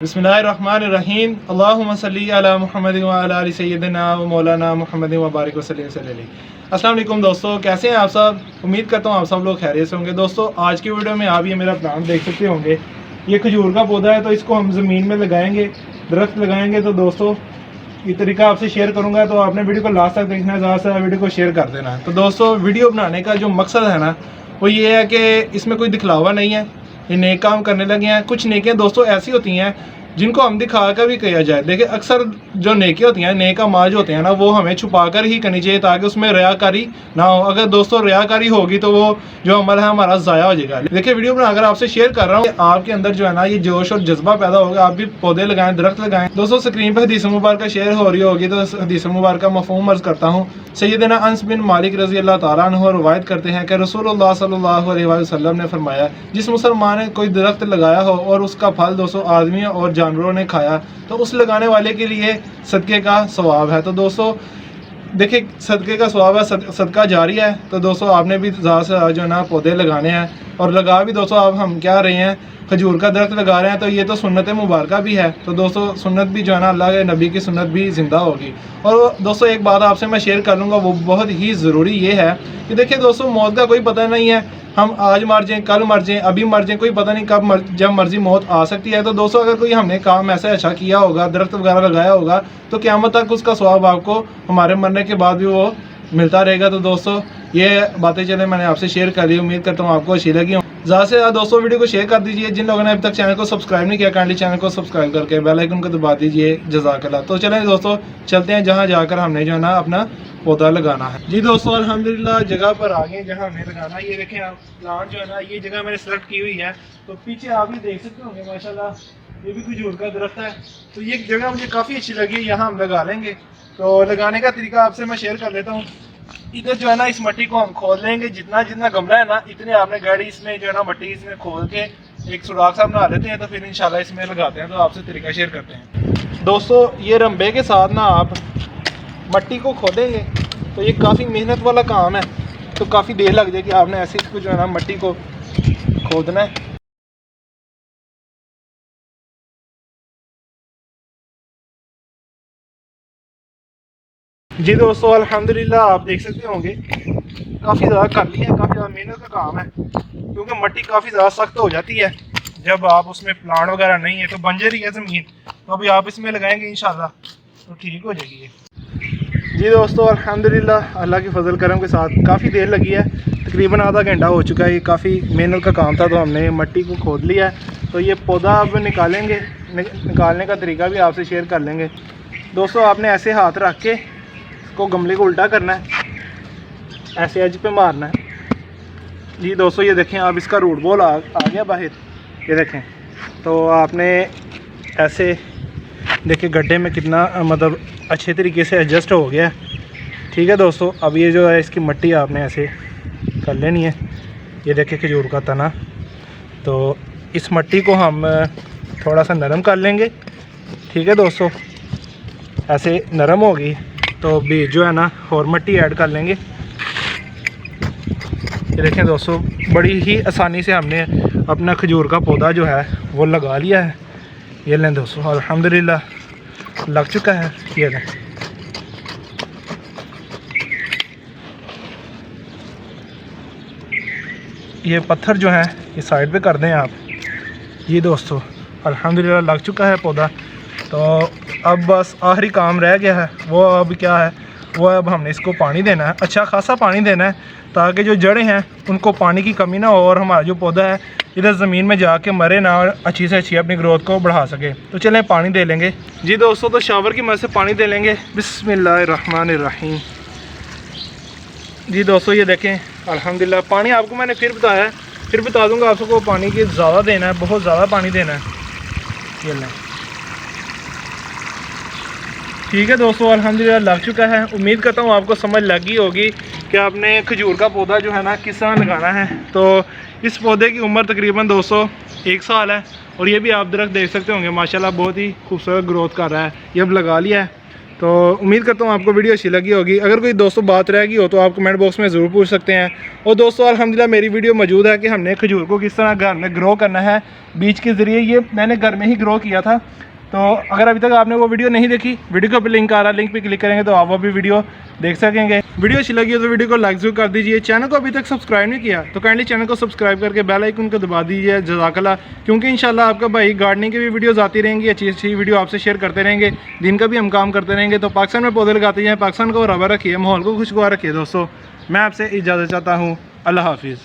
बिस्मिल्लाहिर्रहमानिर्रहीम अल्लाहुम्मा सल्ली अला मुहम्मद व अला आलि सय्यिदना व मौलाना मुहम्मद व बारिक वसल्लम। अस्सलाम वालेकुम दोस्तों, कैसे हैं आप सब। उम्मीद करता हूँ आप सब लोग खैरियत से होंगे। दोस्तों आज की वीडियो में आप ये मेरा प्लांट देख सकते होंगे। ये खजूर का पौधा है, तो इसको हम ज़मीन में लगाएंगे, दरख्त लगाएंगे। तो दोस्तों ये तरीका आपसे शेयर करूँगा, तो आपने वीडियो को लास्ट तक देखना है, ज़्यादा से ज़्यादा वीडियो को शेयर कर देना है। तो दोस्तों वीडियो बनाने का जो मकसद है ना, वो ये है कि इसमें कोई दिखलावा नहीं है, ये नेक काम करने लगे हैं। कुछ नेकियां दोस्तों ऐसी होती हैं जिनको हम दिखा कर भी किया जाए। देखिए अक्सर जो नेकियां होती हैं, नेक अमाल जो होते हैं ना, वो हमें छुपा कर ही करनी चाहिए ताकि उसमें रियाकारी ना हो। अगर दोस्तों रियाकारी होगी तो वो जो अमल है हमारा ज़ाया हो जाएगा। देखिए वीडियो बनाकर आपसे शेयर कर रहा हूँ, आपके अंदर जो है ना ये जोश और जज्बा पैदा होगा, आप भी पौधे लगाएं, दरख्त लगाएं। दोस्तों स्क्रीन पर हदीस मुबारक शेयर हो रही होगी, तो हदीस मुबारक का मफ़हूम अर्ज़ करता हूँ। सैयदना अनस बिन मालिक रज़ी अल्लाह ताला अन्हु रवायत करते हैं कि रसूलुल्लाह सल्लल्लाहु अलैहि वसल्लम ने फरमाया, जिस मुसलमान ने कोई दरख्त लगाया हो और उसका फल दोस्तों आदमियों और जानवरों ने खाया, तो उस लगाने वाले के लिए सदक़े का सवाब है। तो दोस्तों देखिए सदक़े का सवाब है, सदका जारी है। तो दोस्तों आपने भी ज़्यादा से ज़्यादा जो है ना पौधे लगाने हैं, और लगा भी दोस्तों अब हम क्या रहे हैं, खजूर का दरख्त लगा रहे हैं। तो ये तो सुन्नत मुबारक भी है। तो दोस्तों सुन्नत भी जो है ना, अल्लाह के नबी की सुन्नत भी ज़िंदा होगी। और दोस्तों एक बात आपसे मैं शेयर कर लूँगा, वो बहुत ही ज़रूरी ये है कि देखिए दोस्तों मौत का कोई पता नहीं है, हम आज मर जाएँ, कल मर जाएँ, अभी मर जाएँ, कोई पता नहीं कब जब मर्जी मौत आ सकती है। तो दोस्तों अगर कोई हमने काम ऐसा अच्छा किया होगा, दरख्त वगैरह लगाया होगा, तो क़यामत तक उसका सवाब आपको हमारे मरने के बाद भी वो मिलता रहेगा। तो दोस्तों ये बातें चले मैंने आपसे शेयर कर ली, उम्मीद करता हूँ आपको अच्छी लगी हो। ज़्यादा से ज़्यादा दोस्तों वीडियो को शेयर कर दीजिए। जिन लोगों ने अभी तक चैनल को सब्सक्राइब नहीं किया, काइंडली चैनल को सब्सक्राइब करके बेल आइकन को दबा दीजिए। जज़ाकल्लाह। तो चलें दोस्तों चलते हैं जहाँ जाकर हमने जो है ना अपना पौधा लगाना है। जी दोस्तों अल्हम्दुलिल्लाह जगह पर आ गए जहाँ हमें लगाना है। ये देखें आप प्लांट जो है ना, ये जगह मैंने सेलेक्ट की हुई है। तो पीछे आप भी देख सकते होंगे माशाल्लाह ये भी खजूर का दरख्त है। तो ये जगह मुझे काफ़ी अच्छी लगी, यहाँ हम लगा लेंगे। तो लगाने का तरीका आपसे मैं शेयर कर लेता हूँ। इधर जो है ना इस मट्टी को हम खोद लेंगे, जितना जितना गमला है ना इतने आपने गाड़ी इसमें जो है ना मट्टी इसमें खोद के एक सुराख सा बना लेते हैं। तो फिर इंशाल्लाह इसमें लगाते हैं। तो आपसे तरीका शेयर करते हैं। दोस्तों ये रंबे के साथ ना आप मट्टी को खोदेंगे, तो ये काफ़ी मेहनत वाला काम है, तो काफ़ी देर लग जाएगी। आपने ऐसे इसको जो है ना मट्टी को खोदना है। जी दोस्तों अल्हम्दुलिल्लाह आप देख सकते होंगे काफ़ी ज़्यादा कर लिया है, काफ़ी ज़्यादा मेहनत का काम है, क्योंकि मट्टी काफ़ी ज़्यादा सख्त हो जाती है जब आप उसमें प्लांट वगैरह नहीं है। तो बंजर ही है ज़मीन, तो अभी आप इसमें लगाएंगे इंशाल्लाह तो ठीक हो जाएगी ये। जी दोस्तों अल्हम्दुलिल्लाह अल्लाह के फजल करम के साथ काफ़ी देर लगी है, तकरीबन आधा घंटा हो चुका है। ये काफ़ी मेहनत का काम था, तो हमने मट्टी को खोद लिया है। तो ये पौधा अब निकालेंगे, निकालने का तरीका भी आपसे शेयर कर लेंगे। दोस्तों आपने ऐसे हाथ रख के को गमले को उल्टा करना है, ऐसे एज पे मारना है। जी दोस्तों ये देखें आप इसका रूट बॉल आ गया बाहर, ये देखें। तो आपने ऐसे देखिए गड्ढे में कितना मतलब अच्छे तरीके से एडजस्ट हो गया। ठीक है दोस्तों, अब ये जो है इसकी मट्टी आपने ऐसे कर लेनी है। ये देखिए खजूर का तना, तो इस मट्टी को हम थोड़ा सा नरम कर लेंगे। ठीक है दोस्तों, ऐसे नरम होगी तो बीज जो है ना और मट्टी ऐड कर लेंगे। ये देखें दोस्तों बड़ी ही आसानी से हमने अपना खजूर का पौधा जो है वो लगा लिया है। ये लें दोस्तों अल्हम्दुलिल्लाह लग चुका है। ये लें, ये पत्थर जो है ये साइड पे कर दें आप। ये दोस्तों अल्हम्दुलिल्लाह लग चुका है पौधा। तो अब बस आखिरी काम रह गया है, वो अब क्या है, वो अब हमने इसको पानी देना है, अच्छा खासा पानी देना है, ताकि जो जड़ें हैं उनको पानी की कमी ना हो और हमारा जो पौधा है इधर ज़मीन में जाके मरे ना और अच्छी से अच्छी अपनी ग्रोथ को बढ़ा सके। तो चलें पानी दे लेंगे। जी दोस्तों तो शावर की मदद से पानी दे लेंगे। बिस्मिल्लाहिर्रहमानिर्रहीम। जी दोस्तों ये देखें अल्हम्दुलिल्लाह पानी आपको मैंने फिर बताया है, फिर बता दूँगा आपको पानी की ज़्यादा देना है, बहुत ज़्यादा पानी देना है। ये लें, ठीक है दोस्तों अल्हम्दुलिल्लाह लग चुका है। उम्मीद करता हूँ आपको समझ लगी होगी कि आपने खजूर का पौधा जो है ना किस तरह लगाना है। तो इस पौधे की उम्र तकरीबन दोस्तों 1 साल है, और ये भी आप दरख्त देख सकते होंगे माशाल्लाह बहुत ही खूबसूरत ग्रोथ कर रहा है। ये अब लगा लिया है। तो उम्मीद करता हूँ आपको वीडियो अच्छी लगी होगी। अगर कोई दोस्तों बात रह गई हो तो आप कमेंट बॉक्स में ज़रूर पूछ सकते हैं। और दोस्तों अल्हम्दुलिल्लाह मेरी वीडियो मौजूद है कि हमने खजूर को किस तरह घर में ग्रो करना है बीज के ज़रिए। ये मैंने घर में ही ग्रो किया था। तो अगर अभी तक आपने वो वीडियो नहीं देखी, वीडियो के ऊपर लिंक आ रहा है, लिंक पे क्लिक करेंगे तो आप वो भी वीडियो देख सकेंगे। वीडियो अच्छी लगी हो तो वीडियो को लाइक जरूर कर दीजिए। चैनल को अभी तक सब्सक्राइब नहीं किया तो काइंडली चैनल को सब्सक्राइब करके बेल आइकन को दबा दीजिए। जज़ाकल्लाह। क्योंकि इंशाल्लाह आपका भाई गार्डनिंग की भी वीडियोज़ आती रहेंगी, अच्छी अच्छी वीडियो आपसे शेयर करते रहेंगे, दिन का भी हम काम करते रहेंगे। तो पाकिस्तान में पौधे लगाते जाएँ, पाकिस्तान को बराबर रखिए, माहौल को खुशगवार रखिए। दोस्तों मैं आपसे इजाज़त चाहता हूँ। अल्लाह हाफिज़।